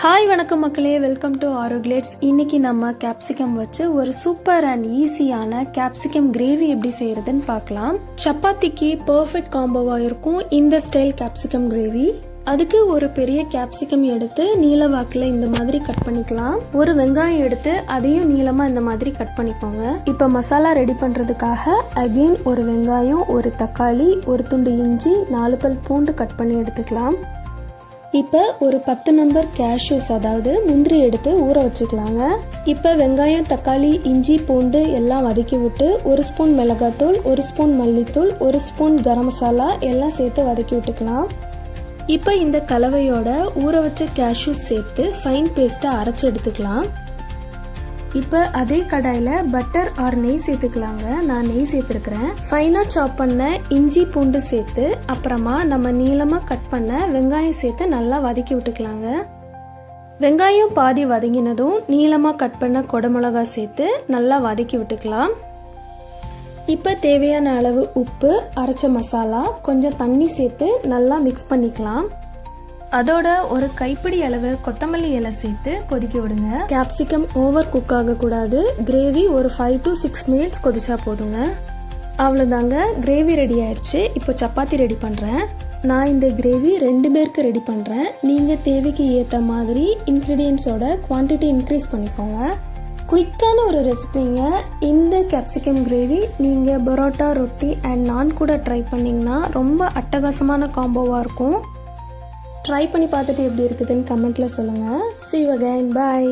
Hi வணக்கம் மக்களே, welcome to ஆரோக்லேட்ஸ். இன்னைக்கு நம்ம கேப்சிகம் வச்சு ஒரு சூப்பர் அண்ட் ஈஸியான கேப்சிகம் கிரேவி எப்படி செய்யறதுன்னு பார்க்கலாம். சப்பாத்திக்கு பர்ஃபெக்ட் காம்போவா இருக்கும் இந்த ஸ்டைல் கேப்சிகம் கிரேவி. அதுக்கு ஒரு பெரிய கேப்சிகம் எடுத்து நீல வாக்குல இந்த மாதிரி கட் பண்ணிக்கலாம். ஒரு வெங்காயம் எடுத்து அதையும் நீளமா இந்த மாதிரி கட் பண்ணிக்கோங்க. இப்ப மசாலா ரெடி பண்றதுக்காக அகைன் ஒரு வெங்காயம், ஒரு தக்காளி, ஒரு துண்டு இஞ்சி, 4 பல் பூண்டு கட் பண்ணி எடுத்துக்கலாம். இப்போ ஒரு 10 நம்பர் கேஷ்யூஸ் அதாவது முந்திரி எடுத்து ஊற வச்சுக்கலாங்க. இப்போ வெங்காயம், தக்காளி, இஞ்சி, பூண்டு எல்லாம் வதக்கி விட்டு 1 ஸ்பூன் மிளகாத்தூள், 1 ஸ்பூன் மல்லித்தூள், 1 ஸ்பூன் கரம் மசாலா எல்லாம் சேர்த்து வதக்கி விட்டுக்கலாம். இப்போ இந்த கலவையோட ஊற வச்ச கேஷ்யூஸ் சேர்த்து ஃபைன் பேஸ்ட்டை அரைச்சி எடுத்துக்கலாம். இப்போ அதே கடாயில் பட்டர் ஆர் நெய் சேர்த்துக்கலாங்க. நான் நெய் சேர்த்துருக்கிறேன். ஃபைனாக சாப் பண்ண இஞ்சி, பூண்டு சேர்த்து அப்புறமா நம்ம நீளமாக கட் பண்ண வெங்காயம் சேர்த்து நல்லா வதக்கி விட்டுக்கலாங்க. வெங்காயம் பாதி வதங்கினதும் நீளமாக கட் பண்ண குடமிளகா சேர்த்து நல்லா வதக்கி விட்டுக்கலாம். இப்போ தேவையான அளவு உப்பு, அரைச்ச மசாலா, கொஞ்சம் தண்ணி சேர்த்து நல்லா மிக்ஸ் பண்ணிக்கலாம். அதோட ஒரு கைப்பிடி அளவு கொத்தமல்லி இலை சேர்த்து கொதிக்க விடுங்க. கேப்சிகம் ஓவர் குக் ஆக கூடாது. கிரேவி ஒரு 5 to 6 மினிட்ஸ் கொதிச்சா போதுங்க. அவ்வளோதாங்க, கிரேவி ரெடி ஆயிடுச்சு. இப்போ சப்பாத்தி ரெடி பண்ணுறேன். நான் இந்த கிரேவி 2 பேருக்கு ரெடி பண்ணுறேன். நீங்கள் தேவைக்கு ஏற்ற மாதிரி இன்க்ரீடியன்ஸோட குவான்டிட்டி இன்க்ரீஸ் பண்ணிக்கோங்க. குயிக்கான ஒரு ரெசிபிங்க இந்த கேப்சிகம் கிரேவி. நீங்கள் பரோட்டா, ரொட்டி அண்ட் நான் கூட ட்ரை பண்ணிங்கன்னா ரொம்ப அட்டகாசமான காம்போவாக இருக்கும். ட்ரை பண்ணி பார்த்துட்டு எப்படி இருக்குதுன்னு கமெண்ட்ல சொல்லுங்கள். See you again. Bye.